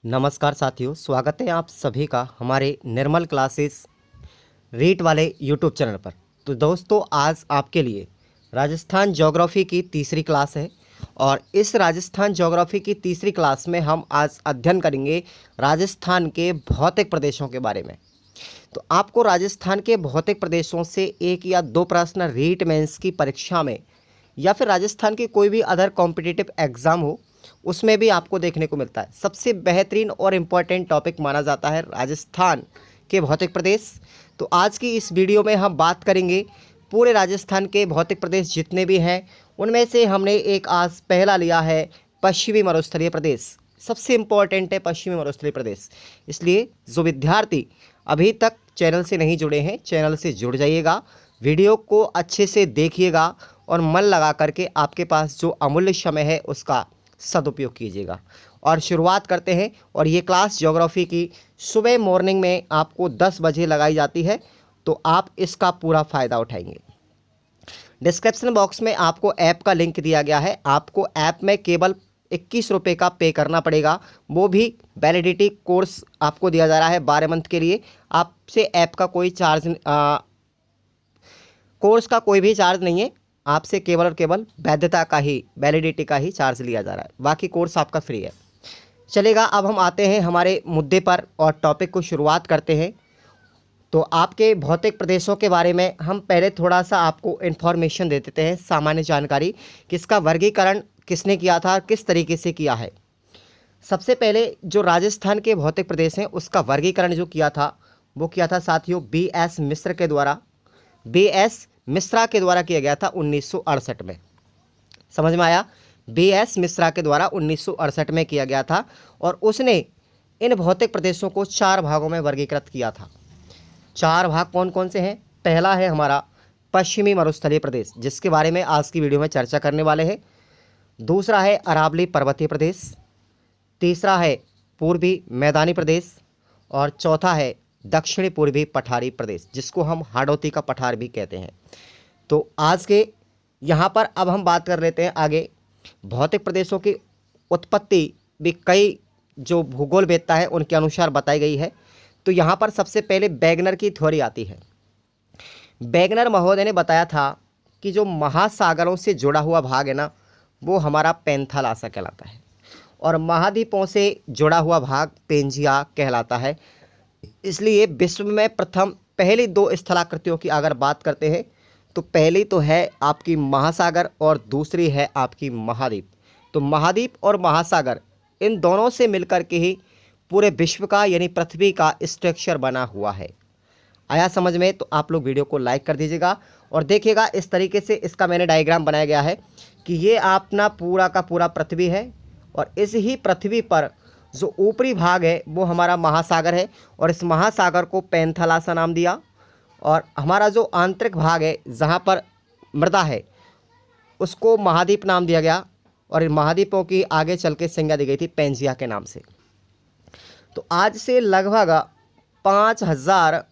नमस्कार साथियों, स्वागत है आप सभी का हमारे निर्मल क्लासेस रीट वाले यूट्यूब चैनल पर। तो दोस्तों, आज आपके लिए राजस्थान ज्योग्राफी की तीसरी क्लास है और इस राजस्थान ज्योग्राफी की तीसरी क्लास में हम आज अध्ययन करेंगे राजस्थान के भौतिक प्रदेशों के बारे में। तो आपको राजस्थान के भौतिक प्रदेशों से एक या दो प्रश्न रीट मेंस की परीक्षा में या फिर राजस्थान की कोई भी अदर कॉम्पिटिटिव एग्ज़ाम हो उसमें भी आपको देखने को मिलता है। सबसे बेहतरीन और इम्पॉर्टेंट टॉपिक माना जाता है राजस्थान के भौतिक प्रदेश। तो आज की इस वीडियो में हम बात करेंगे पूरे राजस्थान के भौतिक प्रदेश जितने भी हैं उनमें से हमने एक आज पहला लिया है पश्चिमी मरुस्थलीय प्रदेश। सबसे इम्पॉर्टेंट है पश्चिमी मरुस्थलीय प्रदेश, इसलिए जो विद्यार्थी अभी तक चैनल से नहीं जुड़े हैं चैनल से जुड़ जाइएगा, वीडियो को अच्छे से देखिएगा और मन लगा करके आपके पास जो अमूल्य समय है उसका सदुपयोग कीजिएगा। और शुरुआत करते हैं। और ये क्लास ज्योग्राफी की सुबह मॉर्निंग में आपको 10 बजे लगाई जाती है, तो आप इसका पूरा फ़ायदा उठाएंगे। डिस्क्रिप्शन बॉक्स में आपको ऐप का लिंक दिया गया है। आपको ऐप में केवल 21 रुपये का पे करना पड़ेगा, वो भी वैलिडिटी कोर्स आपको दिया जा रहा है 12 मंथ के लिए। आपसे ऐप का कोई कोर्स का कोई भी चार्ज नहीं है, आपसे केवल और केवल वैधता का ही, वैलिडिटी का ही चार्ज लिया जा रहा है, बाकी कोर्स आपका फ्री है। चलेगा, अब हम आते हैं हमारे मुद्दे पर और टॉपिक को शुरुआत करते हैं। तो आपके भौतिक प्रदेशों के बारे में हम पहले थोड़ा सा आपको इन्फॉर्मेशन दे देते हैं, सामान्य जानकारी, किसका वर्गीकरण किसने किया था, किस तरीके से किया है। सबसे पहले जो राजस्थान के भौतिक प्रदेश हैं उसका वर्गीकरण जो किया था वो किया था साथियों बी.एस. मिश्र के द्वारा। बी.एस. मिश्रा के द्वारा किया गया था 1968 में। समझ में आया? बी.एस. मिश्रा के द्वारा 1968 में किया गया था और उसने इन भौतिक प्रदेशों को 4 भागों में वर्गीकृत किया था। 4 भाग कौन कौन से हैं? पहला है हमारा पश्चिमी मरुस्थलीय प्रदेश, जिसके बारे में आज की वीडियो में चर्चा करने वाले हैं। दूसरा है अरावली पर्वतीय प्रदेश। तीसरा है पूर्वी मैदानी प्रदेश और चौथा है दक्षिणी पूर्वी पठारी प्रदेश, जिसको हम हाड़ौती का पठार भी कहते हैं। तो आज के यहाँ पर अब हम बात कर लेते हैं आगे। भौतिक प्रदेशों की उत्पत्ति भी कई जो भूगोलवेत्ता है उनके अनुसार बताई गई है। तो यहाँ पर सबसे पहले वैगनर की थ्योरी आती है। वैगनर महोदय ने बताया था कि जो महासागरों से जुड़ा हुआ भाग है ना, वो हमारा पैंथालासा कहलाता है और महाद्वीपों से जुड़ा हुआ भाग पेंजिया कहलाता है। इसलिए विश्व में पहली 2 स्थलाकृतियों की अगर बात करते हैं तो पहली तो है आपकी महासागर और दूसरी है आपकी महाद्वीप। तो महाद्वीप और महासागर इन दोनों से मिलकर के ही पूरे विश्व का यानी पृथ्वी का स्ट्रक्चर बना हुआ है। आया समझ में? तो आप लोग वीडियो को लाइक कर दीजिएगा और देखिएगा इस तरीके से इसका मैंने डायग्राम बनाया गया है कि ये अपना पूरा का पूरा पृथ्वी है और इस ही पृथ्वी पर जो ऊपरी भाग है वो हमारा महासागर है और इस महासागर को पैंथालासा नाम दिया। और हमारा जो आंतरिक भाग है जहाँ पर मृदा है उसको महाद्वीप नाम दिया गया और इन महाद्वीपों की आगे चल के संज्ञा दी गई थी पेंजिया के नाम से। तो आज से लगभग 5000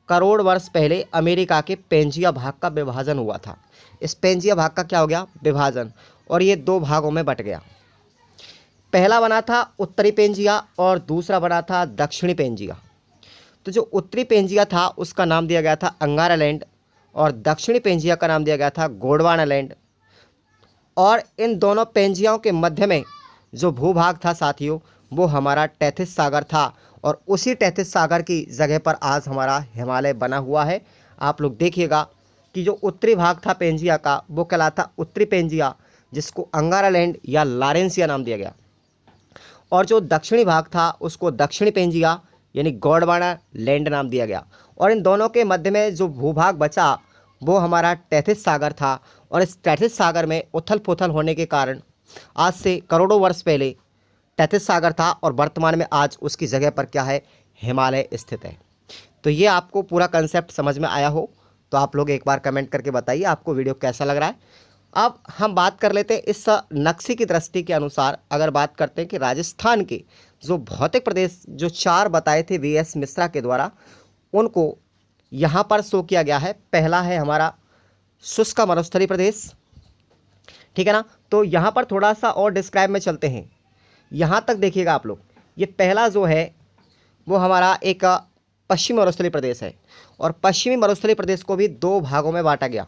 करोड़ वर्ष पहले अमेरिका के पेंजिया भाग का विभाजन हुआ था। इस पेंजिया भाग का क्या हो गया? विभाजन, और ये 2 भागों में बट गया। पहला बना था उत्तरी पेंजिया और दूसरा बना था दक्षिणी पेंजिया। तो जो उत्तरी पेंजिया था उसका नाम दिया गया था अंगारालैंड और दक्षिणी पेंजिया का नाम दिया गया था गोंडवानालैंड। और इन दोनों पेंजियाओं के मध्य में जो भूभाग था साथियों वो हमारा टैथिस सागर था और उसी टैथिस सागर की जगह पर आज हमारा हिमालय बना हुआ है। आप लोग देखिएगा कि जो उत्तरी भाग था पेंजिया का वो कहलाता उत्तरी पेंजिया, जिसको अंगारालैंड या लारेंसिया नाम दिया गया, और जो दक्षिणी भाग था उसको दक्षिणी पेंजिया यानी गोंडवाना लैंड नाम दिया गया। और इन दोनों के मध्य में जो भूभाग बचा वो हमारा टैथिस सागर था और इस टैथिस सागर में उथल पुथल होने के कारण आज से करोड़ों वर्ष पहले टैथिस सागर था और वर्तमान में आज उसकी जगह पर क्या है? हिमालय स्थित है। तो ये आपको पूरा कंसेप्ट समझ में आया हो तो आप लोग एक बार कमेंट करके बताइए आपको वीडियो कैसा लग रहा है। अब हम बात कर लेते हैं इस नक्शे की दृष्टि के अनुसार। अगर बात करते हैं कि राजस्थान के जो भौतिक प्रदेश जो 4 बताए थे बी.एस. मिश्रा के द्वारा, उनको यहाँ पर शो किया गया है। पहला है हमारा शुष्क मरुस्थलीय प्रदेश, ठीक है ना। तो यहाँ पर थोड़ा सा और डिस्क्राइब में चलते हैं। यहाँ तक देखिएगा आप लोग ये पहला जो है वो हमारा एक पश्चिमी मरुस्थलीय प्रदेश है, और पश्चिमी मरुस्थलीय प्रदेश को भी दो भागों में बांटा गया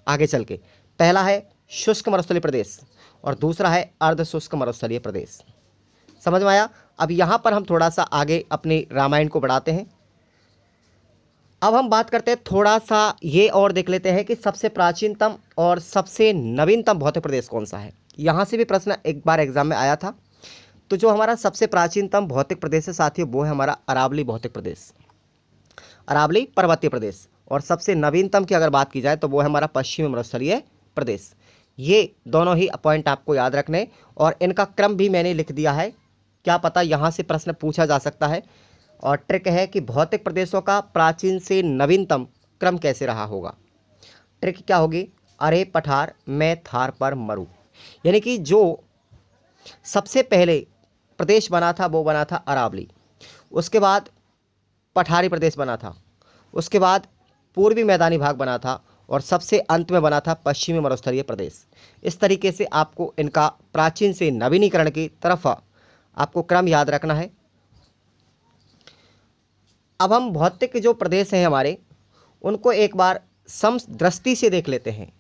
आगे चल के। पहला है शुष्क मरुस्थलीय प्रदेश और दूसरा है अर्ध शुष्क मरुस्थलीय प्रदेश। समझ में आया? अब यहाँ पर हम थोड़ा सा आगे अपनी रामायण को बढ़ाते हैं। अब हम बात करते हैं थोड़ा सा ये और देख लेते हैं कि सबसे प्राचीनतम और सबसे नवीनतम भौतिक प्रदेश कौन सा है। यहाँ से भी प्रश्न एक बार एग्जाम में आया था। तो जो हमारा सबसे प्राचीनतम भौतिक प्रदेश है साथियों, वो है हमारा अरावली भौतिक प्रदेश, अरावली पर्वतीय प्रदेश। और सबसे नवीनतम की अगर बात की जाए तो वो है हमारा पश्चिमी मरुस्थलीय प्रदेश। ये दोनों ही पॉइंट आपको याद रखने, और इनका क्रम भी मैंने लिख दिया है, क्या पता यहाँ से प्रश्न पूछा जा सकता है। और ट्रिक है कि भौतिक प्रदेशों का प्राचीन से नवीनतम क्रम कैसे रहा होगा। ट्रिक क्या होगी? अरे पठार मैं थार पर मरूं, यानी कि जो सबसे पहले प्रदेश बना था वो बना था अरावली, उसके बाद पठारी प्रदेश बना था, उसके बाद पूर्वी मैदानी भाग बना था, और सबसे अंत में बना था पश्चिमी मरुस्थलीय प्रदेश। इस तरीके से आपको इनका प्राचीन से नवीनीकरण की तरफ आपको क्रम याद रखना है। अब हम भौतिक जो प्रदेश हैं हमारे, उनको एक बार समदृष्टि से देख लेते हैं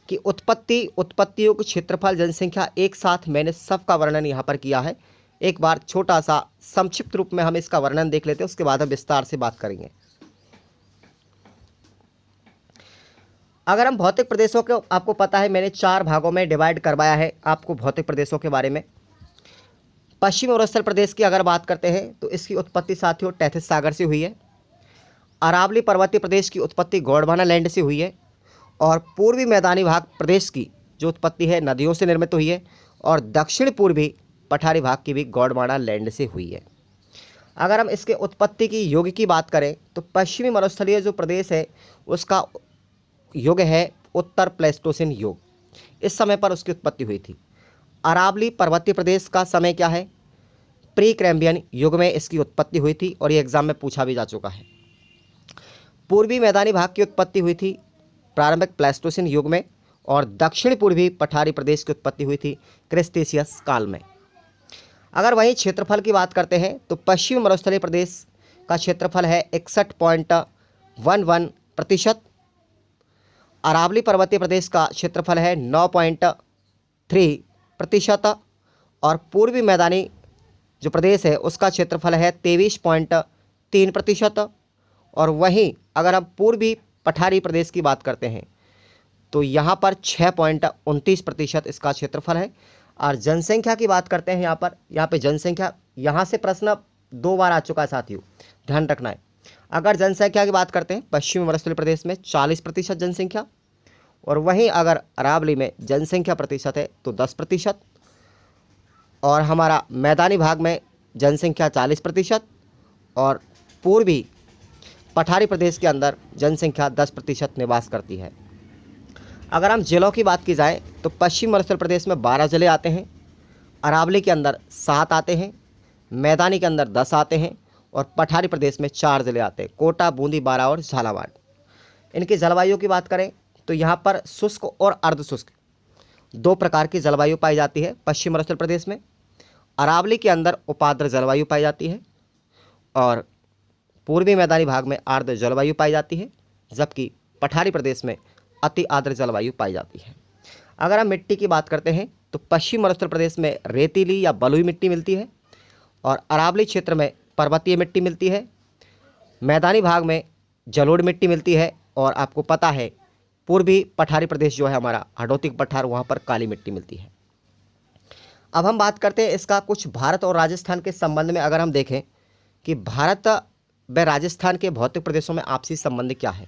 कि उत्पत्तियों के क्षेत्रफल, जनसंख्या, एक साथ मैंने सबका वर्णन यहाँ पर किया है। एक बार छोटा सा संक्षिप्त रूप में हम इसका वर्णन देख लेते हैं, उसके बाद हम विस्तार से बात करेंगे। अगर हम भौतिक प्रदेशों को, आपको पता है मैंने 4 भागों में डिवाइड करवाया है आपको भौतिक प्रदेशों के बारे में। पश्चिमी मरुस्थल प्रदेश की अगर बात करते हैं तो इसकी उत्पत्ति साथियों तैथिस सागर से हुई है। अरावली पर्वतीय प्रदेश की उत्पत्ति गोंडवाना लैंड से हुई है, और पूर्वी मैदानी भाग प्रदेश की जो उत्पत्ति है नदियों से निर्मित हुई है, और दक्षिण पूर्वी पठारी भाग की भी गोंडवाना लैंड से हुई है। अगर हम इसके उत्पत्ति की युग की बात करें तो पश्चिमी मरुस्थलीय जो प्रदेश है उसका युग है उत्तर प्लेस्टोसिन युग, इस समय पर उसकी उत्पत्ति हुई थी। अरावली पर्वतीय प्रदेश का समय क्या है? प्री कैम्ब्रियन युग में इसकी उत्पत्ति हुई थी, और ये एग्जाम में पूछा भी जा चुका है। पूर्वी मैदानी भाग की उत्पत्ति हुई थी प्रारंभिक प्लेस्टोसिन युग में, और दक्षिण पूर्वी पठारी प्रदेश की उत्पत्ति हुई थी क्रिस्टेशियस काल में। अगर वहीं क्षेत्रफल की बात करते हैं तो पश्चिमी मरुस्थलीय प्रदेश का क्षेत्रफल है 61.11%। अरावली पर्वतीय प्रदेश का क्षेत्रफल है 9.3%, और पूर्वी मैदानी जो प्रदेश है उसका क्षेत्रफल है 23.3%। और वहीं अगर हम पूर्वी पठारी प्रदेश की बात करते हैं तो यहाँ पर 6.29% इसका क्षेत्रफल है। और जनसंख्या की बात करते हैं यहाँ पे जनसंख्या, यहाँ से प्रश्न 2 बार आ चुका है साथियों, ध्यान रखना है। अगर जनसंख्या की बात करते हैं पश्चिमी मरुस्थलीय प्रदेश में 40% जनसंख्या, और वहीं अगर अरावली में जनसंख्या प्रतिशत है तो 10%, और हमारा मैदानी भाग में जनसंख्या 40%, और पूर्वी पठारी प्रदेश के अंदर जनसंख्या 10% निवास करती है। अगर हम जिलों की बात की जाए तो पश्चिमी मरुस्थल प्रदेश में 12 जिले आते हैं, अरावली के अंदर 7 आते हैं, मैदानी के अंदर 10 आते हैं, और पठारी प्रदेश में 4 जिले आते हैं, कोटा, बूंदी, बारा और झालावाड़। इनकी जलवायु की बात करें तो यहाँ पर शुष्क और अर्धशुष्क 2 प्रकार की जलवायु पाई जाती है पश्चिमी मरुस्थल प्रदेश में। अरावली के अंदर उपाद्र जलवायु पाई जाती है, और पूर्वी मैदानी भाग में आर्द्र जलवायु पाई जाती है, जबकि पठारी प्रदेश में अति आर्द्र जलवायु पाई जाती है। अगर हम मिट्टी की बात करते हैं तो पश्चिमी मरुस्थल प्रदेश में रेतीली या बलुई मिट्टी मिलती है, और अरावली क्षेत्र में पर्वतीय मिट्टी मिलती है, मैदानी भाग में जलोढ़ मिट्टी मिलती है, और आपको पता है पूर्वी पठारी प्रदेश जो है हमारा हडोतिक पठार, वहाँ पर काली मिट्टी मिलती है। अब हम बात करते हैं इसका कुछ भारत और राजस्थान के संबंध में। अगर हम देखें कि भारत व राजस्थान के भौतिक प्रदेशों में आपसी संबंध क्या है,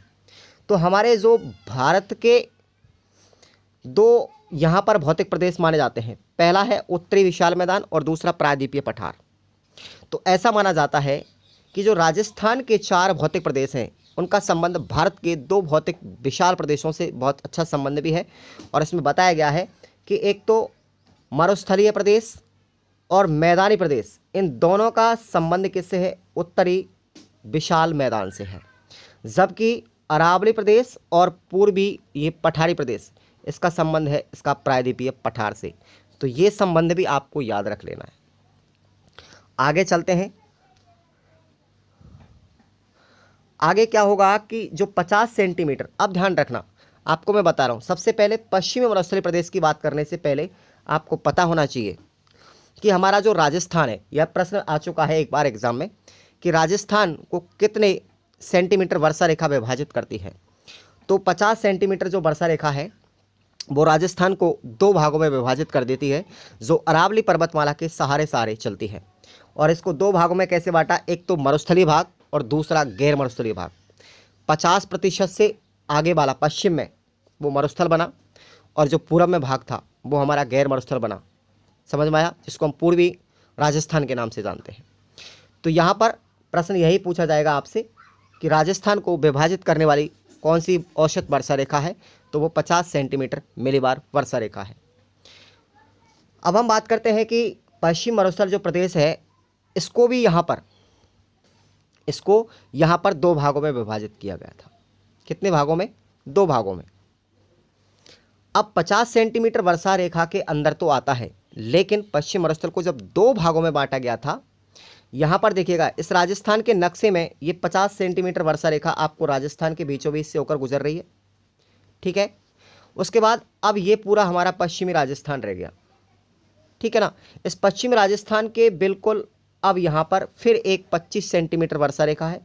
तो हमारे जो भारत के 2 यहाँ पर भौतिक प्रदेश माने जाते हैं, पहला है उत्तरी विशाल मैदान और दूसरा प्रायद्वीपीय पठार। तो ऐसा माना जाता है कि जो राजस्थान के 4 भौतिक प्रदेश हैं उनका संबंध भारत के 2 भौतिक विशाल प्रदेशों से बहुत अच्छा संबंध भी है। और इसमें बताया गया है कि एक तो मरुस्थलीय प्रदेश और मैदानी प्रदेश, इन दोनों का संबंध किससे है? उत्तरी विशाल मैदान से है, जबकि अरावली प्रदेश और पूर्वी ये पठारी प्रदेश, इसका संबंध है इसका प्रायद्वीपीय पठार से। तो ये संबंध भी आपको याद रख लेना है। आगे चलते हैं। आगे क्या होगा कि जो 50 सेंटीमीटर, अब ध्यान रखना, आपको मैं बता रहा हूँ, सबसे पहले पश्चिमी मरुस्थलीय प्रदेश की बात करने से पहले आपको पता होना चाहिए कि हमारा जो राजस्थान है, यह प्रश्न आ चुका है एक बार एग्जाम में कि राजस्थान को कितने सेंटीमीटर वर्षा रेखा विभाजित करती है। तो 50 सेंटीमीटर जो वर्षा रेखा है वो राजस्थान को दो भागों में विभाजित कर देती है, जो अरावली पर्वतमाला के सहारे सहारे चलती है। और इसको दो भागों में कैसे बांटा, एक तो मरुस्थलीय भाग और दूसरा गैर मरुस्थलीय भाग। 50% से आगे वाला पश्चिम में वो मरुस्थल बना और जो पूरब में भाग था वो हमारा गैर मरुस्थल बना। समझ में आया, जिसको हम पूर्वी राजस्थान के नाम से जानते हैं। तो यहाँ पर प्रश्न यही पूछा जाएगा आपसे कि राजस्थान को विभाजित करने वाली कौन सी औसत वर्षा रेखा है, तो वो 50 सेंटीमीटर मिलीबार वर्षा रेखा है। अब हम बात करते हैं कि पश्चिम मरुस्थल जो प्रदेश है इसको भी यहाँ पर दो भागों में विभाजित किया गया था। कितने भागों में? दो भागों में। अब 50 सेंटीमीटर वर्षा रेखा के अंदर तो आता है, लेकिन पश्चिम मरुस्थल को जब दो भागों में बांटा गया था, यहाँ पर देखिएगा इस राजस्थान के नक्शे में ये 50 सेंटीमीटर वर्षा रेखा आपको राजस्थान के बीचों बीच से होकर गुजर रही है, ठीक है। उसके बाद अब ये पूरा हमारा पश्चिमी राजस्थान रह गया, ठीक है ना। इस पश्चिमी राजस्थान के बिल्कुल अब यहाँ पर फिर एक 25 सेंटीमीटर वर्षा रेखा है,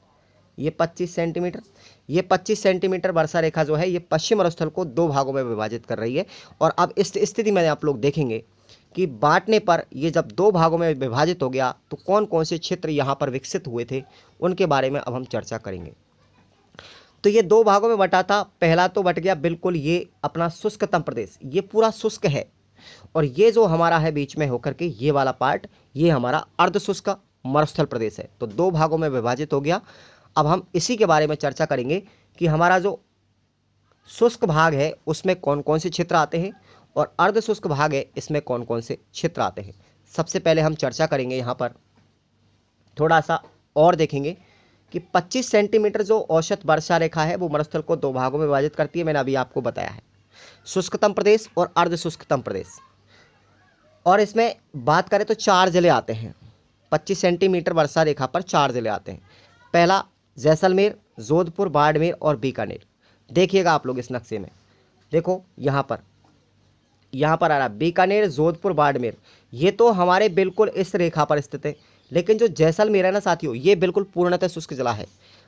ये 25 सेंटीमीटर, ये 25 सेंटीमीटर वर्षा रेखा जो है ये पश्चिम मरुस्थल को दो भागों में विभाजित कर रही है। और अब इस स्थिति में आप लोग देखेंगे कि बांटने पर ये जब दो भागों में विभाजित हो गया तो कौन कौन से क्षेत्र यहाँ पर विकसित हुए थे उनके बारे में अब हम चर्चा करेंगे। तो ये दो भागों में बटा था। पहला तो बट गया बिल्कुल ये अपना शुष्कतम प्रदेश, ये पूरा शुष्क है, और ये जो हमारा है बीच में होकर के ये वाला पार्ट ये हमारा अर्ध शुष्क मरुस्थल प्रदेश है। तो दो भागों में विभाजित हो गया। अब हम इसी के बारे में चर्चा करेंगे कि हमारा जो शुष्क भाग है उसमें कौन कौन से क्षेत्र आते हैं और अर्ध शुष्क भाग है इसमें कौन कौन से क्षेत्र आते हैं। सबसे पहले हम चर्चा करेंगे यहाँ पर थोड़ा सा और देखेंगे कि 25 सेंटीमीटर जो औसत वर्षा रेखा है वो मरुस्थल को दो भागों में विभाजित करती है। मैंने अभी आपको बताया है, शुष्कतम प्रदेश और अर्ध शुष्कतम प्रदेश। और इसमें बात करें तो चार जिले आते हैं। 25 सेंटीमीटर वर्षा रेखा पर चार जिले आते हैं। पहला जैसलमेर, जोधपुर, बाड़मेर और बीकानेर। देखिएगा आप लोग इस नक्शे में, देखो यहाँ पर आ रहा बीकानेर, जोधपुर, बाड़मेर, ये तो हमारे बिल्कुल इस रेखा पर स्थित है। लेकिन जो जैसलमेर है ना साथियों, ये बिल्कुल पूर्णतः शुष्क जिला है।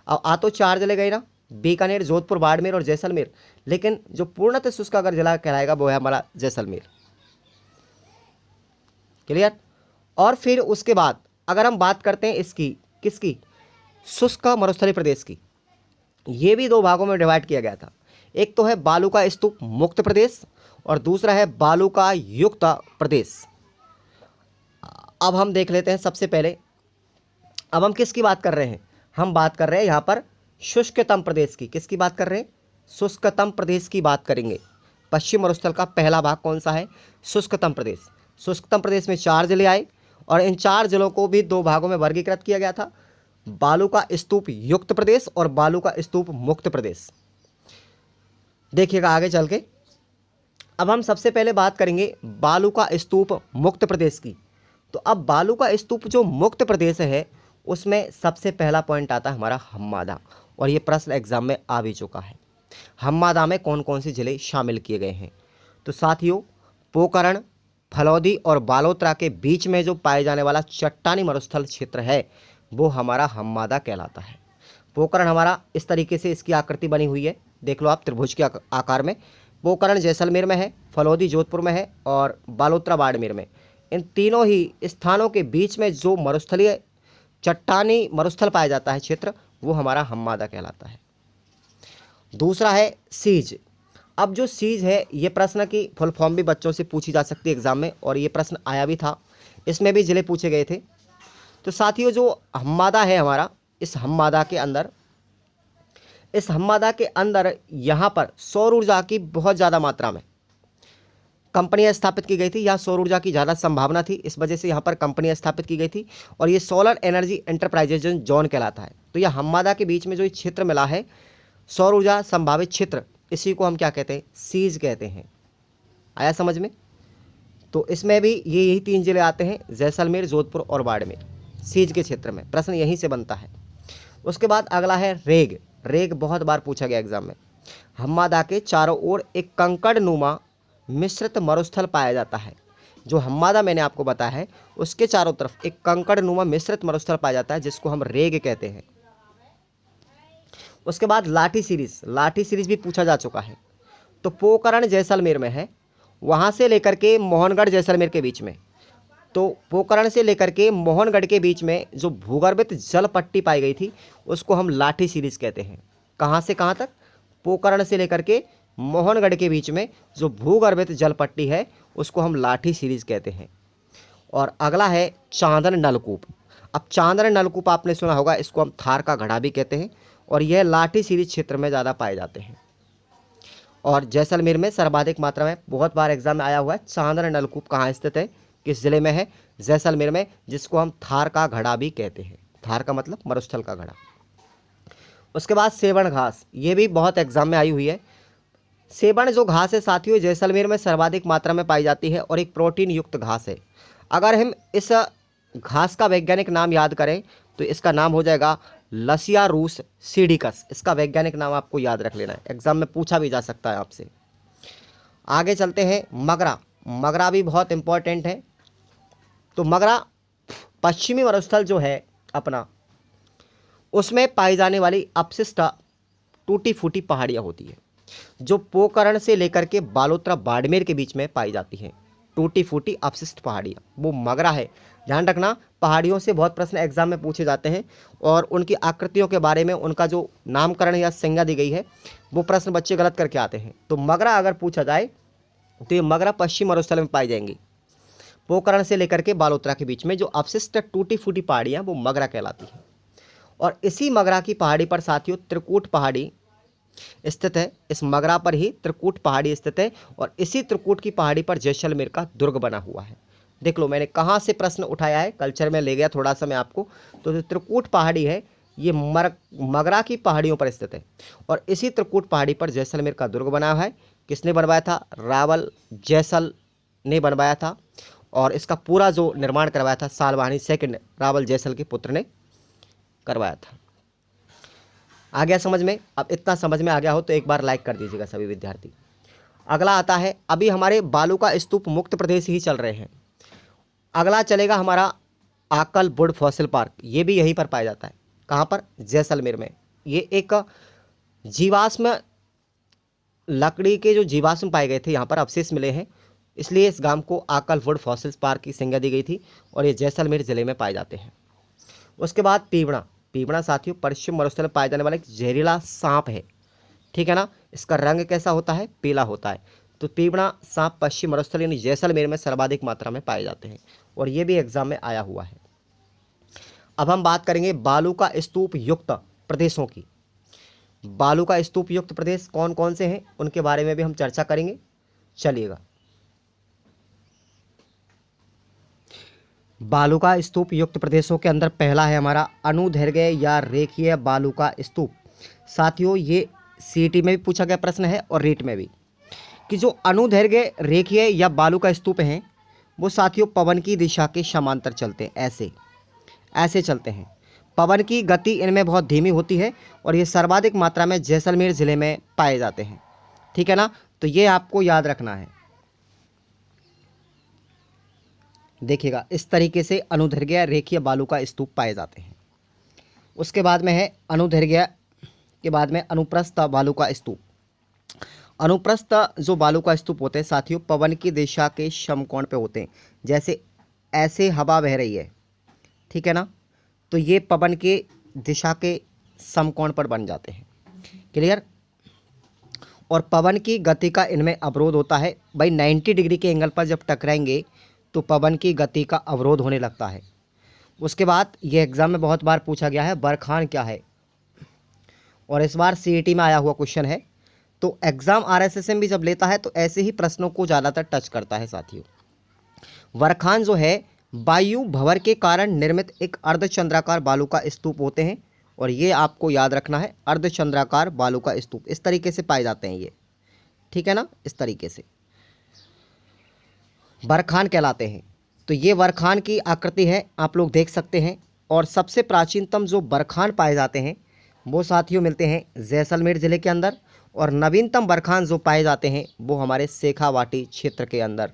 अब आ तो चार जिले गए ना, बीकानेर, जोधपुर, बाड़मेर और जैसलमेर, लेकिन जो पूर्णतः शुष्क अगर जिला कहलाएगा वो है हमारा जैसलमेर। क्लियर। और फिर उसके बाद अगर हम बात करते हैं इसकी किसकी, शुष्क मरुस्थलीय प्रदेश की, ये भी दो भागों में डिवाइड किया गया था। एक तो है बालू का स्तूप मुक्त प्रदेश और दूसरा है बालू का युक्त प्रदेश। अब हम देख लेते हैं सबसे पहले, अब हम किसकी बात कर रहे हैं, हम बात कर रहे हैं यहाँ पर शुष्कतम प्रदेश की। किसकी बात कर रहे हैं, शुष्कतम प्रदेश की बात करेंगे। पश्चिम मरुस्थल का पहला भाग कौन सा है, शुष्कतम प्रदेश। शुष्कतम प्रदेश में चार जिले आए और इन चार जिलों को भी दो भागों में वर्गीकृत किया गया था, बालू का स्तूप युक्त प्रदेश और बालू का स्तूप मुक्त प्रदेश। देखिएगा आगे चल के, अब हम सबसे पहले बात करेंगे बालू का स्तूप मुक्त प्रदेश की। तो अब बालू का स्तूप जो मुक्त प्रदेश है उसमें सबसे पहला पॉइंट आता है हमारा हम्मादा, और ये प्रश्न एग्जाम में आ भी चुका है। हम्मादा में कौन कौन से जिले शामिल किए गए हैं, तो साथियों पोकरण, फलौदी और बालोतरा के बीच में जो पाए जाने वाला चट्टानी मरुस्थल क्षेत्र है वो हमारा हम्मादा कहलाता है। पोकरण हमारा इस तरीके से इसकी आकृति बनी हुई है, देख लो आप त्रिभुज के आकार में। पोकरण जैसलमेर में है, फलौदी जोधपुर में है और बालोतरा बाड़मेर में। इन तीनों ही स्थानों के बीच में जो मरुस्थलीय चट्टानी मरुस्थल पाया जाता है क्षेत्र वो हमारा हम्मादा कहलाता है। दूसरा है सीज। अब जो सीज है ये प्रश्न की फुल फॉर्म भी बच्चों से पूछी जा सकती है एग्जाम में, और ये प्रश्न आया भी था, इसमें भी जिले पूछे गए थे। तो साथियों जो हम्मादा है हमारा, इस हम्मादा के अंदर यहाँ पर सौर ऊर्जा की बहुत ज़्यादा मात्रा में कंपनियाँ स्थापित की गई थी। यहाँ सौर ऊर्जा की ज़्यादा संभावना थी, इस वजह से यहाँ पर कंपनियाँ स्थापित की गई थी, और ये सोलर एनर्जी एंटरप्राइजेज जोन कहलाता है। तो यह हम्मादा के बीच में जो क्षेत्र मिला है सौर ऊर्जा संभावित क्षेत्र, इसी को हम क्या कहते हैं, सीज कहते हैं। आया समझ में। तो इसमें भी यही तीन जिले आते हैं, जैसलमेर, जोधपुर और बाड़मेर। सीज के क्षेत्र में, प्रश्न यहीं से बनता है। उसके बाद अगला है रेग। रेग बहुत बार पूछा गया एग्जाम में। हम्मादा के चारों ओर एक कंकड़ नुमा मिश्रित मरुस्थल पाया जाता है। जो हम्मादा मैंने आपको बताया है उसके चारों तरफ एक कंकड़ नुमा मिश्रित मरुस्थल पाया जाता है, जिसको हम रेग कहते हैं। उसके बाद लाठी सीरीज। लाठी सीरीज भी पूछा जा चुका है। तो पोखरण जैसलमेर में है, वहाँ से लेकर के मोहनगढ़ जैसलमेर के बीच में। तो पोखरण से लेकर के मोहनगढ़ के बीच में जो भूगर्भित जल पट्टी पाई गई थी उसको हम लाठी सीरीज कहते हैं। कहाँ से कहाँ तक? पोखरण से लेकर के मोहनगढ़ के बीच में जो भूगर्भित जल पट्टी है उसको हम लाठी सीरीज कहते हैं। और अगला है चांदन नलकूप। अब चांदन नलकूप आपने सुना होगा, इसको हम थार का घड़ा भी कहते हैं, और यह लाठी सीरीज क्षेत्र में ज़्यादा पाए जाते हैं। और जैसलमेर में सर्वाधिक मात्रा में बहुत बार एग्जाम में आया हुआ है। चांदन नलकूप कहाँ स्थित है, किस जिले में है? जैसलमेर में, जिसको हम थार का घड़ा भी कहते हैं। थार का मतलब मरुस्थल का घड़ा। उसके बाद सेवण घास, ये भी बहुत एग्जाम में आई हुई है। सेवण जो घास है साथियों, जैसलमेर में सर्वाधिक मात्रा में पाई जाती है और एक प्रोटीन युक्त घास है। अगर हम इस घास का वैज्ञानिक नाम याद करें तो इसका नाम हो जाएगा लसिया रूस सीडिकस। इसका वैज्ञानिक नाम आपको याद रख लेना है, एग्जाम में पूछा भी जा सकता है आपसे। आगे चलते हैं मगरा। मगरा भी बहुत इंपॉर्टेंट है। तो मगरा पश्चिमी मरुस्थल जो है अपना, उसमें पाई जाने वाली अपशिष्ट टूटी फूटी पहाड़ियाँ होती है, जो पोखरण से लेकर के बालोतरा बाड़मेर के बीच में पाई जाती हैं। टूटी फूटी अपशिष्ट पहाड़ियाँ, वो मगरा है। ध्यान रखना, पहाड़ियों से बहुत प्रश्न एग्जाम में पूछे जाते हैं और उनकी आकृतियों के बारे में, उनका जो नामकरण या संज्ञा दी गई है, वो प्रश्न बच्चे गलत करके आते हैं। तो मगरा अगर पूछा जाए तो ये मगरा पश्चिम मरुस्थल में पाई जाएंगी। पोखरण से लेकर के बालोतरा के बीच में जो अवशिष्ट टूटी फूटी पहाड़ियाँ, वो मगरा कहलाती हैं। और इसी मगरा की पहाड़ी पर साथियों त्रिकूट पहाड़ी स्थित है। इस मगरा पर ही त्रिकूट पहाड़ी स्थित है और इसी त्रिकूट की पहाड़ी पर जैसलमेर का दुर्ग बना हुआ है। देख लो मैंने कहाँ से प्रश्न उठाया है, कल्चर में ले गया थोड़ा सा मैं आपको। तो जो त्रिकूट पहाड़ी है ये मगरा की पहाड़ियों पर स्थित है और इसी त्रिकूट पहाड़ी पर जैसलमेर का दुर्ग बना हुआ है। किसने बनवाया था? रावल जैसल ने बनवाया था। और इसका पूरा जो निर्माण करवाया था सालवानी सेकंड रावल जैसल के पुत्र ने करवाया था। आ गया समझ में? अब इतना समझ में आ गया हो तो एक बार लाइक कर दीजिएगा सभी विद्यार्थी। अगला आता है, अभी हमारे बालू का स्तूप मुक्त प्रदेश ही चल रहे हैं। अगला चलेगा हमारा आकल वुड फॉसिल पार्क। ये भी यहीं पर पाया जाता है। कहाँ पर? जैसलमेर में। ये एक जीवाश्म लकड़ी के जो जीवाश्म पाए गए थे यहाँ पर अवशेष मिले हैं, इसलिए इस गांव को आकल वुड फॉसिल्स पार्क की संज्ञा दी गई थी और ये जैसलमेर जिले में पाए जाते हैं। उसके बाद पीवड़ा। पीवड़ा साथियों पश्चिम मरुस्थल में पाए जाने वाला एक जहरीला सांप है, ठीक है ना। इसका रंग कैसा होता है? पीला होता है। तो पीवड़ा सांप पश्चिम मरुस्थल यानी जैसलमेर में सर्वाधिक मात्रा में पाए जाते हैं और ये भी एग्जाम में आया हुआ है। अब हम बात करेंगे बालू का स्तूप युक्त प्रदेशों की। बालू का स्तूप युक्त प्रदेश कौन कौन से हैं उनके बारे में भी हम चर्चा करेंगे। चलिएगा, बालू का स्तूप युक्त प्रदेशों के अंदर पहला है हमारा अनुदैर्घ्य या रेखीय बालू का स्तूप। साथियों ये सीईटी में भी पूछा गया प्रश्न है और रीट में भी, कि जो अनुदैर्घ्य रेखीय या बालू का स्तूप हैं वो साथियों पवन की दिशा के समांतर चलते हैं, ऐसे ऐसे चलते हैं। पवन की गति इनमें बहुत धीमी होती है और ये सर्वाधिक मात्रा में जैसलमेर ज़िले में पाए जाते हैं, ठीक है ना। तो ये आपको याद रखना है। देखिएगा इस तरीके से अनुदैर्घ्य रेखीय बालू का स्तूप पाए जाते हैं। उसके बाद में है अनुदैर्घ्य के बाद में अनुप्रस्थ बालू का स्तूप। अनुप्रस्थ जो बालू का स्तूप होते हैं साथियों पवन की दिशा के समकोण पे होते हैं, जैसे ऐसे हवा बह रही है, ठीक है ना, तो ये पवन के दिशा के समकोण पर बन जाते हैं। क्लियर? और पवन की गति का इनमें अवरोध होता है भाई। 90 डिग्री के एंगल पर जब टकराएंगे तो पवन की गति का अवरोध होने लगता है। उसके बाद ये एग्जाम में बहुत बार पूछा गया है बरखान क्या है, और इस बार सीईटी में आया हुआ क्वेश्चन है। तो एग्जाम आरएसएसएम भी जब लेता है तो ऐसे ही प्रश्नों को ज़्यादातर टच करता है साथियों। बरखान जो है वायु भंवर के कारण निर्मित एक अर्धचंद्राकार बालू का स्तूप होते हैं और ये आपको याद रखना है, अर्धचंद्राकार बालू का स्तूप इस तरीके से पाए जाते हैं ये, ठीक है ना, इस तरीके से बरखान कहलाते हैं। तो ये बरखान की आकृति है, आप लोग देख सकते हैं। और सबसे प्राचीनतम जो बरखान पाए जाते हैं वो साथियों मिलते हैं जैसलमेर ज़िले के अंदर, और नवीनतम बरखान जो पाए जाते हैं वो हमारे शेखावाटी क्षेत्र के अंदर।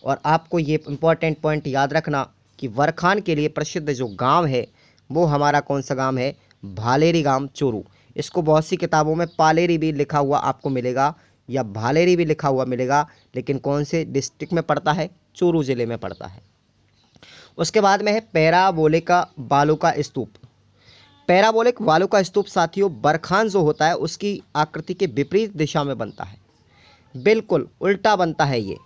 और आपको ये इम्पोर्टेंट पॉइंट याद रखना कि बरखान के लिए प्रसिद्ध जो गांव है वो हमारा कौन सा गांव है, भालेरी गांव चोरू। इसको बहुत सी किताबों में पालेरी भी लिखा हुआ आपको मिलेगा या भालेरी भी लिखा हुआ मिलेगा, लेकिन कौन से डिस्ट्रिक्ट में पड़ता है, चोरू ज़िले में पड़ता है। उसके बाद में है पैराबोलिका बालू का स्तूप। पैराबोलिक बालू का स्तूप साथियों बरखान जो होता है उसकी आकृति के विपरीत दिशा में बनता है, बिल्कुल उल्टा बनता है ये,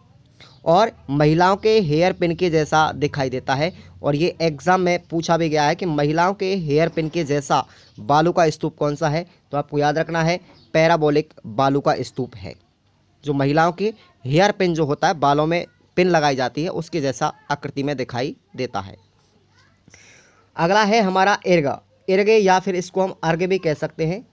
और महिलाओं के हेयर पिन के जैसा दिखाई देता है। और ये एग्जाम में पूछा भी गया है कि महिलाओं के हेयर पिन के जैसा बालू का स्तूप कौन सा है, तो आपको याद रखना है पैराबोलिक बालू का स्तूप है। जो महिलाओं के हेयर पिन जो होता है, बालों में पिन लगाई जाती है, उसके जैसा आकृति में दिखाई देता है। अगला है हमारा इर्ग। इर्ग या फिर इसको हम अर्ग भी कह सकते हैं,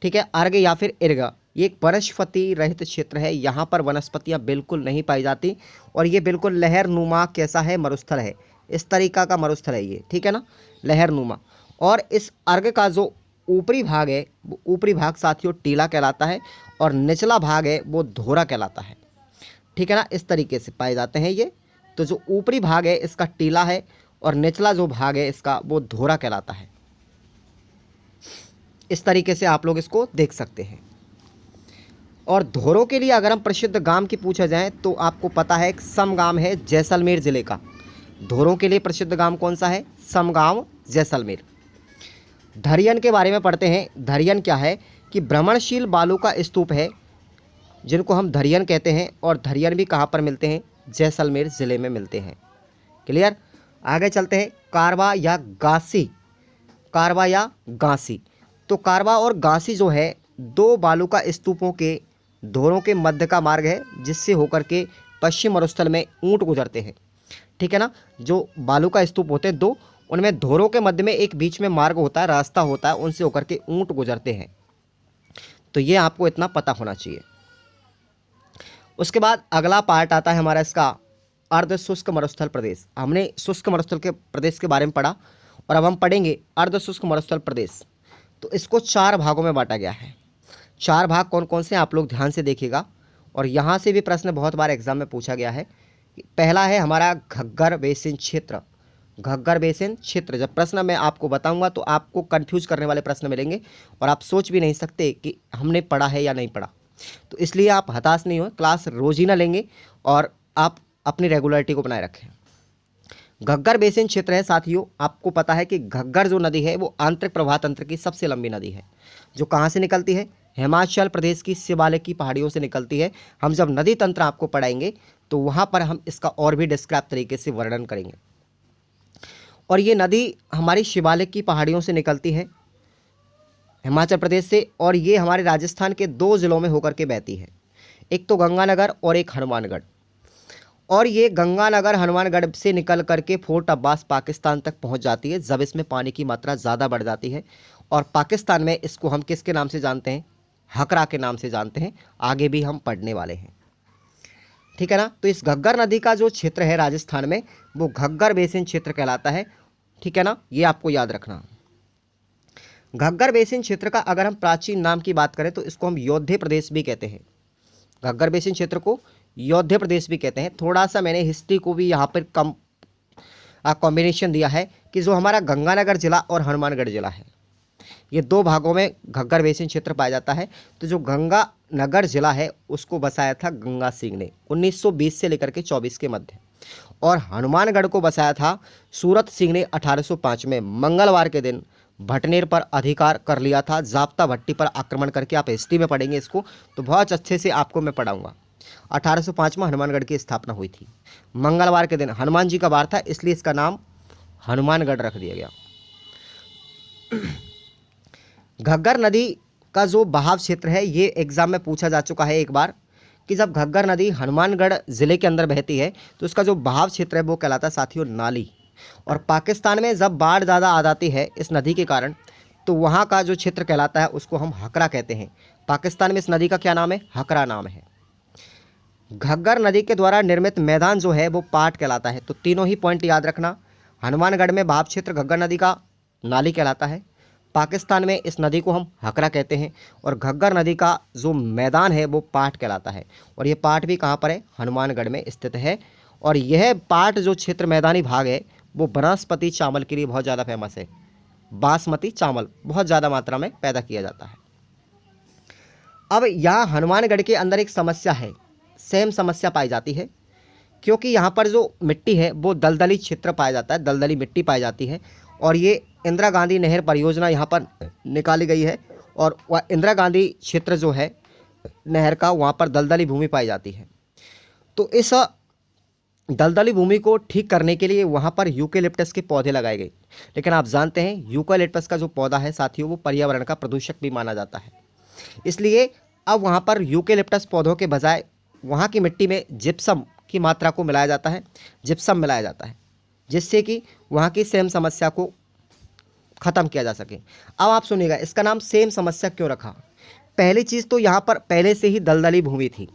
ठीक है, अर्ग या फिर इर्ग। ये एक वनस्पति रहित क्षेत्र है, यहाँ पर वनस्पतियाँ बिल्कुल नहीं पाई जाती, और ये बिल्कुल लहर नुमा कैसा है, मरुस्थल है, इस तरीका का मरुस्थल है ये, ठीक है ना, लहर नुमा। और इस अर्ग का जो ऊपरी भाग है, वो ऊपरी भाग साथियों टीला कहलाता है, और निचला भाग है वो धोरा कहलाता है, ठीक है ना, इस तरीके से पाए जाते हैं ये। तो जो ऊपरी भाग है इसका टीला है, और निचला जो भाग है इसका वो धोरा कहलाता है। इस तरीके से आप लोग इसको देख सकते हैं। और धोरों के लिए अगर हम प्रसिद्ध गांव की पूछा जाए तो आपको पता है, समगांव है जैसलमेर ज़िले का। धोरों के लिए प्रसिद्ध गांव कौन सा है, समगांव जैसलमेर। धरियन के बारे में पढ़ते हैं। धरियन क्या है कि भ्रमणशील बालू का स्तूप है, जिनको हम धरियन कहते हैं, और धरियन भी कहाँ पर मिलते हैं, जैसलमेर ज़िले में मिलते हैं। क्लियर। आगे चलते हैं, कारवा या गासी। कारवा या गासी, तो कारवा और गासी जो है दो बालू का स्तूपों के धोरों के मध्य का मार्ग है, जिससे होकर के पश्चिम मरुस्थल में ऊंट गुजरते हैं, ठीक है ना। जो बालू का स्तूप होते हैं दो, उनमें धोरों के मध्य में एक बीच में मार्ग होता है, रास्ता होता है, उनसे होकर के ऊंट गुजरते हैं। तो ये आपको इतना पता होना चाहिए। उसके बाद अगला पार्ट आता है हमारा इसका, अर्ध शुष्क मरुस्थल प्रदेश। हमने शुष्क मरुस्थल के प्रदेश के बारे में पढ़ा, और अब हम पढ़ेंगे अर्ध शुष्क मरुस्थल प्रदेश। तो इसको 4 भागों में बांटा गया है। 4 भाग कौन कौन से आप लोग ध्यान से देखिएगा, और यहाँ से भी प्रश्न बहुत बार एग्जाम में पूछा गया है। पहला है हमारा घग्गर बेसिन क्षेत्र। घग्गर बेसिन क्षेत्र, जब प्रश्न मैं आपको बताऊंगा तो आपको कंफ्यूज करने वाले प्रश्न मिलेंगे, और आप सोच भी नहीं सकते कि हमने पढ़ा है या नहीं पढ़ा। तो इसलिए आप हताश नहीं हो, क्लास रोजीना लेंगे और आप अपनी रेगुलरिटी को बनाए रखें। घग्गर बेसिन क्षेत्र है साथियों, आपको पता है कि घग्गर जो नदी है वो आंतरिक प्रवाह तंत्र की सबसे लंबी नदी है, जो कहाँ से निकलती है, हिमाचल प्रदेश की शिवालिक की पहाड़ियों से निकलती है। हम जब नदी तंत्र आपको पढ़ाएंगे तो वहाँ पर हम इसका और भी डिस्क्राइब तरीके से वर्णन करेंगे। और ये नदी हमारी शिवालिक की पहाड़ियों से निकलती है हिमाचल प्रदेश से, और ये हमारे राजस्थान के 2 ज़िलों में होकर के बहती है, एक तो गंगानगर और एक हनुमानगढ़। और ये गंगानगर हनुमानगढ़ से निकल करके फोर्ट अब्बास पाकिस्तान तक पहुंच जाती है, जब इसमें पानी की मात्रा ज़्यादा बढ़ जाती है। और पाकिस्तान में इसको हम किसके नाम से जानते हैं, हकरा के नाम से जानते हैं, आगे भी हम पढ़ने वाले हैं, ठीक है ना। तो इस घग्गर नदी का जो क्षेत्र है राजस्थान में, वो घग्गर बेसिन क्षेत्र कहलाता है, ठीक है ना, ये आपको याद रखना। घग्गर बेसिन क्षेत्र का अगर हम प्राचीन नाम की बात करें तो इसको हम योध्य प्रदेश भी कहते हैं। घग्गर बेसिन क्षेत्र को योध्य प्रदेश भी कहते हैं। थोड़ा सा मैंने हिस्ट्री को भी यहाँ पर कम कॉम्बिनेशन दिया है कि जो हमारा गंगानगर जिला और हनुमानगढ़ जिला है, ये 2 भागों में घग्गर बेसिन क्षेत्र पाया जाता है। तो जो गंगानगर जिला है उसको बसाया था गंगा सिंह ने 1920 से लेकर के 24 के मध्य, और हनुमानगढ़ को बसाया था सूरत सिंह ने 1805 में मंगलवार के दिन भटनेर पर अधिकार कर लिया था, जाप्ता भट्टी पर आक्रमण करके। आप हिस्ट्री में पढ़ेंगे इसको तो बहुत अच्छे से आपको मैं पढ़ाऊंगा। 1805 में हनुमानगढ़ की स्थापना हुई थी, मंगलवार के दिन, हनुमान जी का वार था, इसलिए इसका नाम हनुमानगढ़ रख दिया गया। घग्गर नदी का जो बहाव क्षेत्र है, ये एग्जाम में पूछा जा चुका है एक बार, कि जब घग्गर नदी हनुमानगढ़ ज़िले के अंदर बहती है तो उसका जो बहाव क्षेत्र है वो कहलाता है साथियों नाली। और पाकिस्तान में जब बाढ़ ज़्यादा आ जाती है इस नदी के कारण, तो वहाँ का जो क्षेत्र कहलाता है उसको हम हकरा कहते हैं। पाकिस्तान में इस नदी का क्या नाम है, हकरा नाम है। घग्गर नदी के द्वारा निर्मित मैदान जो है वो पाट कहलाता है। तो तीनों ही पॉइंट याद रखना, हनुमानगढ़ में भाप क्षेत्र घग्गर नदी का नाली कहलाता है। पाकिस्तान में इस नदी को हम हकरा कहते हैं और घग्गर नदी का जो मैदान है वो पाट कहलाता है। और ये पाट भी कहाँ पर है? हनुमानगढ़ में स्थित है। और यह पाट जो क्षेत्र मैदानी भाग है वो वनस्पति चावल के लिए बहुत ज़्यादा फेमस है। बासमती चावल बहुत ज़्यादा मात्रा में पैदा किया जाता है। अब यहाँ हनुमानगढ़ के अंदर एक समस्या है, सेम समस्या पाई जाती है, क्योंकि यहाँ पर जो मिट्टी है वो दलदली क्षेत्र पाया जाता है, दलदली मिट्टी पाई जाती है। और ये इंदिरा गांधी नहर परियोजना यहाँ पर निकाली गई है और वह इंदिरा गांधी क्षेत्र जो है नहर का, वहाँ पर दलदली भूमि पाई जाती है। तो इस दलदली भूमि को ठीक करने के लिए वहाँ पर यूकेलिप्टस के पौधे लगाए गए। लेकिन आप जानते हैं यूकेलिप्टस का जो पौधा है साथियों, वो पर्यावरण का प्रदूषक भी माना जाता है। इसलिए अब वहाँ पर यूकेलिप्टस पौधों के बजाय वहाँ की मिट्टी में जिप्सम की मात्रा को मिलाया जाता है, जिप्सम मिलाया जाता है, जिससे कि वहाँ की सेम समस्या को ख़त्म किया जा सके। अब आप सुनिएगा, इसका नाम सेम समस्या क्यों रखा? पहली चीज़ तो यहाँ पर पहले से ही दलदली भूमि थी,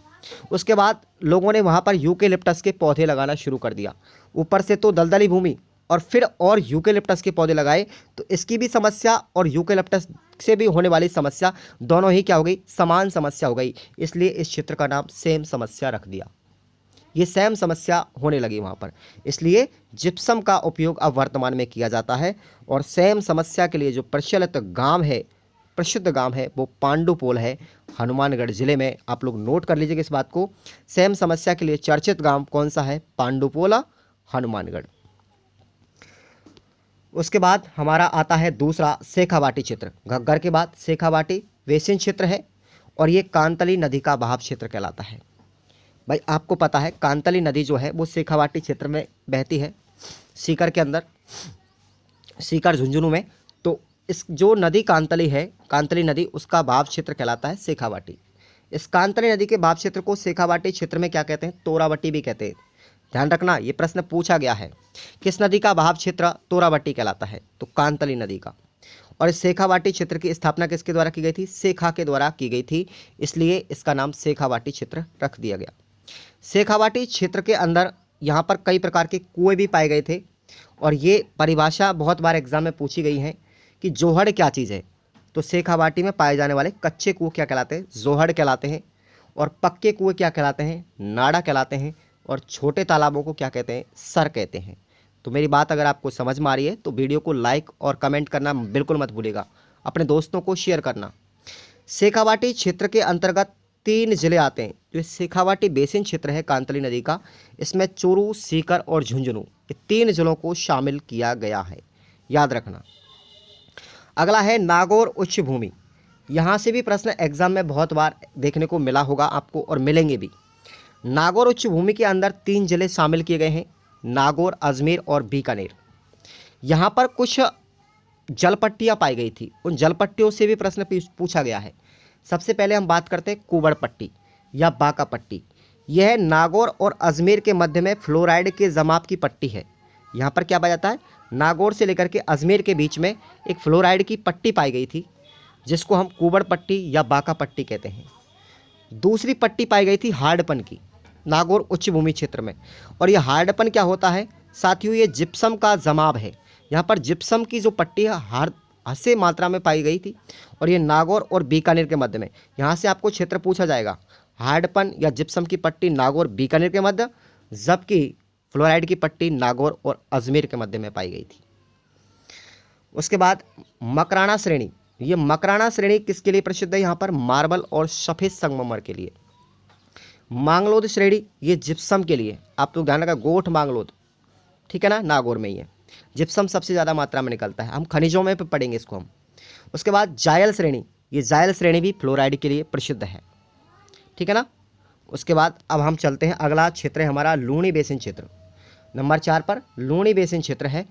उसके बाद लोगों ने वहाँ पर यूकेलिप्टस के पौधे लगाना शुरू कर दिया। ऊपर से तो दलदली भूमि और फिर और यूकेलिप्टस के पौधे लगाए, तो इसकी भी समस्या और यूकेलिप्टस से भी होने वाली समस्या दोनों ही क्या हो गई? समान समस्या हो गई। इसलिए इस क्षेत्र का नाम सेम समस्या रख दिया। ये सेम समस्या होने लगी वहाँ पर, इसलिए जिप्सम का उपयोग अब वर्तमान में किया जाता है। और सेम समस्या के लिए जो प्रचलित गांव है, प्रसिद्ध गांव है, वो पांडुपोल है हनुमानगढ़ जिले में। आप लोग नोट कर लीजिएगा इस बात को। सेम समस्या के लिए चर्चित गांव कौन सा है? पांडुपोल, हनुमानगढ़। उसके बाद हमारा आता है दूसरा शेखावाटी क्षेत्र। घग्गर के बाद शेखावाटी बेसिन क्षेत्र है और ये कांतली नदी का बहाव क्षेत्र कहलाता है। भाई आपको पता है कांतली नदी जो है वो शेखावाटी क्षेत्र में बहती है, सीकर के अंदर, सीकर झुंझुनू में। तो इस जो नदी कांतली है, कांतली नदी, उसका भाव क्षेत्र कहलाता है शेखावाटी। इस कांतली नदी के भाव क्षेत्र को शेखावाटी क्षेत्र में क्या कहते हैं? तोरावटी भी कहते हैं। ध्यान रखना, ये प्रश्न पूछा गया है, किस नदी का भाव क्षेत्र तोरावटी कहलाता है? तो कांतली नदी का। और इस शेखावाटी क्षेत्र की स्थापना किसके द्वारा की गई थी? शेखा के द्वारा की गई थी, इसलिए इसका नाम शेखावाटी क्षेत्र रख दिया गया। शेखावाटी क्षेत्र के अंदर यहाँ पर कई प्रकार के कुएं भी पाए गए थे और ये परिभाषा बहुत बार एग्जाम में पूछी गई है कि जोहड़ क्या चीज़ है। तो शेखावाटी में पाए जाने वाले कच्चे कुएं क्या कहलाते हैं? जोहड़ कहलाते हैं। और पक्के कुएं क्या कहलाते हैं? नाड़ा कहलाते हैं। और छोटे तालाबों को क्या कहते हैं? सर कहते हैं। तो मेरी बात अगर आपको समझ में आ रही है तो वीडियो को लाइक और कमेंट करना बिल्कुल मत भूलिएगा, अपने दोस्तों को शेयर करना। शेखावाटी क्षेत्र के अंतर्गत 3 जिले आते हैं। जो शेखावाटी बेसिन क्षेत्र है कांतली नदी का, इसमें चूरू, सीकर और झुंझुनू, ये 3 जिलों को शामिल किया गया है, याद रखना। अगला है नागौर उच्च भूमि। यहाँ से भी प्रश्न एग्जाम में बहुत बार देखने को मिला होगा आपको और मिलेंगे भी। नागौर उच्च भूमि के अंदर 3 जिले शामिल किए गए हैं, नागौर, अजमेर और बीकानेर। यहाँ पर कुछ जलपट्टियाँ पाई गई थी, उन जलपट्टियों से भी प्रश्न पूछा गया है। सबसे पहले हम बात करते हैं कुबड़ पट्टी या बाका पट्टी। यह नागौर और अजमेर के मध्य में फ्लोराइड के जमाव की पट्टी है। यहाँ पर क्या पाया जाता है? नागौर से लेकर के अजमेर के बीच में एक फ्लोराइड की पट्टी पाई गई थी, जिसको हम कुबड़ पट्टी या बाका पट्टी कहते हैं। दूसरी पट्टी पाई गई थी हार्डपन की, नागौर उच्च भूमि क्षेत्र में। और यह हार्डपन क्या होता है साथियों? ये जिप्सम का जमाव है। यहाँ पर जिप्सम की जो पट्टी है हसे मात्रा में पाई गई थी और ये नागौर और बीकानेर के मध्य में। यहाँ से आपको क्षेत्र पूछा जाएगा, हार्डपन या जिप्सम की पट्टी नागौर बीकानेर के मध्य, जबकि फ्लोराइड की पट्टी नागौर और अजमेर के मध्य में पाई गई थी। उसके बाद मकराना श्रेणी। ये मकराना श्रेणी किसके लिए प्रसिद्ध है? यहाँ पर मार्बल और सफ़ेद संगमरमर के लिए। मांगलोद श्रेणी ये जिप्सम के लिए। आप तो ध्यान रखा, गोठ मांगलोद, ठीक है ना, नागौर में ही है। जिप्सम सबसे ज़्यादा मात्रा में निकलता है, हम खनिजों में पढ़ेंगे इसको हम। उसके बाद जायल श्रेणी, ये जायल श्रेणी भी फ्लोराइड के लिए प्रसिद्ध है, ठीक है ना। उसके बाद अब हम चलते हैं, अगला क्षेत्र है हमारा लूणी बेसिन क्षेत्र। नंबर 4 पर लूणी बेसिन क्षेत्र है।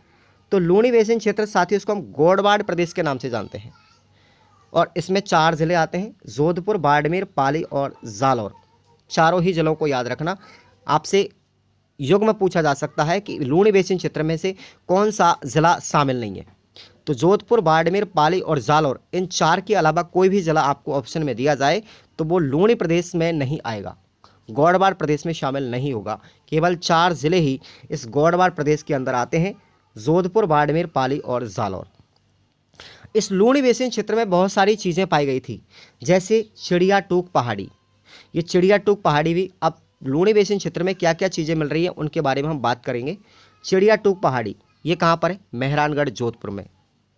तो लूणी बेसिन क्षेत्र साथियों इसको हम गोडवाड़ प्रदेश के नाम से जानते हैं और इसमें 4 जिले आते हैं, जोधपुर, बाड़मेर, पाली और जालौर। चारों ही जिलों को याद रखना। आपसे युग में पूछा जा सकता है कि लूणी बेसिन क्षेत्र में से कौन सा जिला शामिल नहीं है। तो जोधपुर, बाड़मेर, पाली और जालौर, इन 4 के अलावा कोई भी जिला आपको ऑप्शन में दिया जाए तो वो लूणी प्रदेश में नहीं आएगा, गौड़वाड़ प्रदेश में शामिल नहीं होगा। केवल 4 जिले ही इस गौड़वाड़ प्रदेश के अंदर आते हैं, जोधपुर, बाड़मेर, पाली और जालौर। इस लूणी बेसिन क्षेत्र में बहुत सारी चीज़ें पाई गई थी, जैसे चिड़िया टूक पहाड़ी। ये चिड़िया टूक पहाड़ी भी, अब लूणी बेसिन क्षेत्र में क्या क्या चीज़ें मिल रही हैं उनके बारे में हम बात करेंगे। चिड़िया टूक पहाड़ी ये कहाँ पर है? मेहरानगढ़, जोधपुर में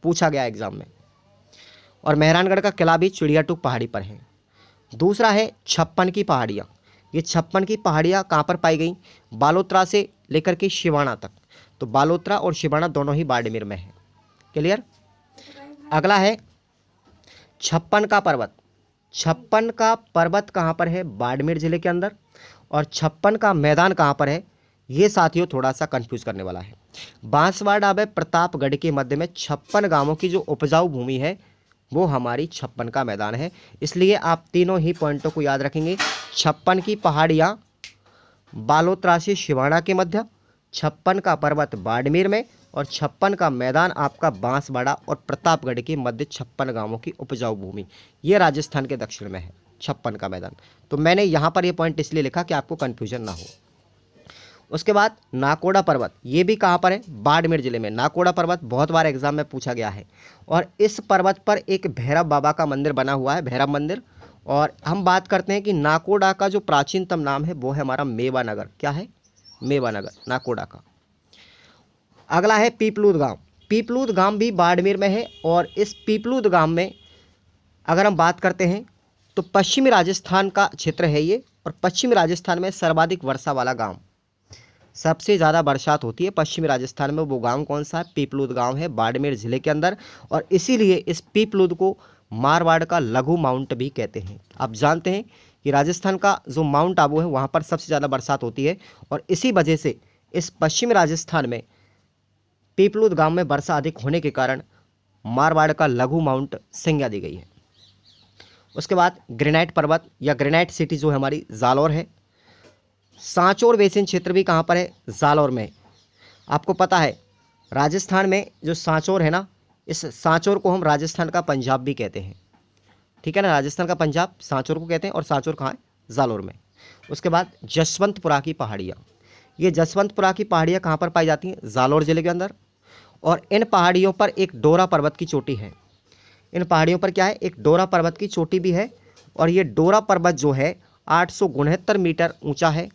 पूछा गया एग्जाम में, और मेहरानगढ़ का किला भी चिड़िया टूक पहाड़ी पर है। दूसरा है छप्पन की पहाड़ियाँ। ये छप्पन की पहाड़ियाँ कहाँ पर पाई गई? बालोतरा से लेकर के शिवाना तक। तो बालोतरा और शिवाना दोनों ही बाड़मेर में है। क्लियर? अगला है छप्पन का पर्वत। छप्पन का पर्वत कहाँ पर है? बाड़मेर जिले के अंदर। और छप्पन का मैदान कहाँ पर है? ये साथियों थोड़ा सा कंफ्यूज करने वाला है। बांसवाड़ा व प्रतापगढ़ के मध्य में 56 गांवों की जो उपजाऊ भूमि है वो हमारी छप्पन का मैदान है। इसलिए आप तीनों ही पॉइंटों को याद रखेंगे। छप्पन की पहाड़ियाँ बालोतरा से शिवाना के मध्य, छप्पन का पर्वत बाड़मेर में, और छप्पन का मैदान आपका बांसवाड़ा और प्रतापगढ़ के मध्य 56 गांवों की उपजाऊ भूमि, ये राजस्थान के दक्षिण में है छप्पन का मैदान। तो मैंने यहाँ पर ये पॉइंट इसलिए लिखा कि आपको कन्फ्यूजन ना हो। उसके बाद नाकोड़ा पर्वत, ये भी कहाँ पर है? बाड़मेर जिले में। नाकोड़ा पर्वत बहुत बार एग्जाम में पूछा गया है, और इस पर्वत पर एक भैरव बाबा का मंदिर बना हुआ है, भैरव मंदिर। और हम बात करते हैं कि नाकोड़ा का जो प्राचीनतम नाम है वो है हमारा मेवानगर। क्या है? मेवानगर, नाकोड़ा का। अगला है पीपलूद गांव। पीपलूद गांव भी बाड़मेर में है, और इस पीपलूद गांव में अगर हम बात करते हैं तो पश्चिमी राजस्थान का क्षेत्र है ये, और पश्चिमी राजस्थान में सर्वाधिक वर्षा वाला गांव, सबसे ज़्यादा बरसात होती है पश्चिमी राजस्थान में। वो गांव कौन सा है? पीपलूद गांव है, बाड़मेर जिले के अंदर। और इसीलिए इस पीपलूद को मारवाड़ का लघु माउंट भी कहते हैं। आप जानते हैं कि राजस्थान का जो माउंट आबू है वहाँ पर सबसे ज़्यादा बरसात होती है, और इसी वजह से इस पश्चिमी राजस्थान में पीपलूद गांव में वर्षा अधिक होने के कारण मारवाड़ का लघु माउंट संज्ञा दी गई है। उसके बाद ग्रेनाइट पर्वत या ग्रेनाइट सिटी जो हमारी जालौर है। सांचौर बेसिन क्षेत्र भी कहाँ पर है? जालौर में। आपको पता है राजस्थान में जो सांचौर है ना, इस सांचौर को हम राजस्थान का पंजाब भी कहते हैं। ठीक है ना, राजस्थान का पंजाब सांचौर को कहते हैं, और सांचौर कहाँ है? जालौर में। उसके बाद जसवंतपुरा की पहाड़ियाँ। ये जसवंतपुरा की पहाड़ियाँ कहाँ पर पाई जाती हैं? जालौर जिले के अंदर। और इन पहाड़ियों पर एक डोरा पर्वत की चोटी है। इन पहाड़ियों पर क्या है? एक डोरा पर्वत की चोटी भी है, और ये डोरा पर्वत जो है 869 मीटर ऊंचा है।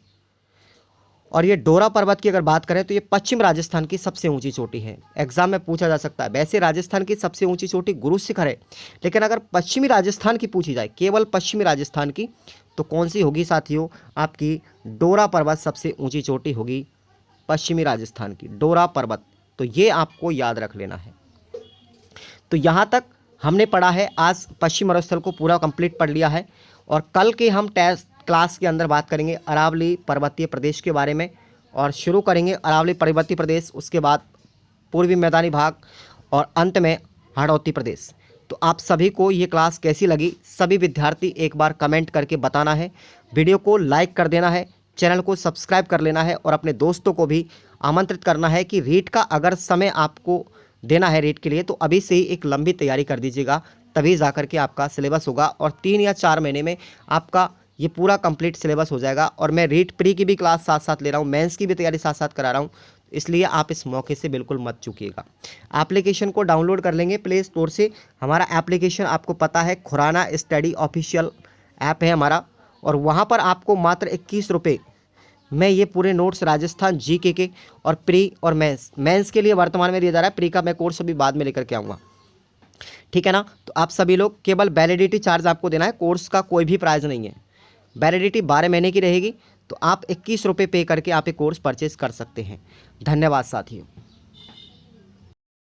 और ये डोरा पर्वत की अगर बात करें तो ये पश्चिम राजस्थान की सबसे ऊंची चोटी है। एग्जाम में पूछा जा सकता है। वैसे राजस्थान की सबसे ऊंची चोटी गुरु शिखर है, लेकिन अगर पश्चिमी राजस्थान की पूछी जाए, केवल पश्चिमी राजस्थान की, तो कौन सी होगी साथियों? आपकी डोरा पर्वत सबसे ऊंची चोटी होगी पश्चिमी राजस्थान की, डोरा पर्वत। तो ये आपको याद रख लेना है। तो यहाँ तक हमने पढ़ा है। आज पश्चिम मरुस्थल को पूरा कंप्लीट पढ़ लिया है, और कल के हम टेस्ट क्लास के अंदर बात करेंगे अरावली पर्वतीय प्रदेश के बारे में, और शुरू करेंगे अरावली पर्वतीय प्रदेश, उसके बाद पूर्वी मैदानी भाग, और अंत में हाड़ौती प्रदेश। तो आप सभी को ये क्लास कैसी लगी, सभी विद्यार्थी एक बार कमेंट करके बताना है। वीडियो को लाइक कर देना है, चैनल को सब्सक्राइब कर लेना है, और अपने दोस्तों को भी आमंत्रित करना है कि रीट का अगर समय आपको देना है रीट के लिए, तो अभी से ही एक लंबी तैयारी कर दीजिएगा, तभी जा कर के आपका सिलेबस होगा, और 3 या 4 महीने में आपका ये पूरा कंप्लीट सिलेबस हो जाएगा। और मैं रीट प्री की भी क्लास साथ साथ ले रहा हूँ, मेंस की भी तैयारी साथ साथ करा रहा हूँ, इसलिए आप इस मौके से बिल्कुल मत चूकिएगा। एप्लीकेशन को डाउनलोड कर लेंगे प्ले स्टोर से। हमारा एप्लीकेशन आपको पता है, खुराना स्टडी ऑफिशियल ऐप है हमारा, और वहाँ पर आपको मात्र 21 रुपये में ये पूरे नोट्स राजस्थान जीके के और प्री और मेंस के लिए वर्तमान में दिया जा रहा है। प्री का मैं कोर्स अभी बाद में लेकर के आऊँगा। ठीक है ना। तो आप सभी लोग, केवल वैलिडिटी चार्ज आपको देना है, कोर्स का कोई भी प्राइस नहीं है। वैलिडिटी 12 महीने की रहेगी, तो आप 21 रुपये पे करके आप ये कोर्स परचेज कर सकते हैं। धन्यवाद साथियों।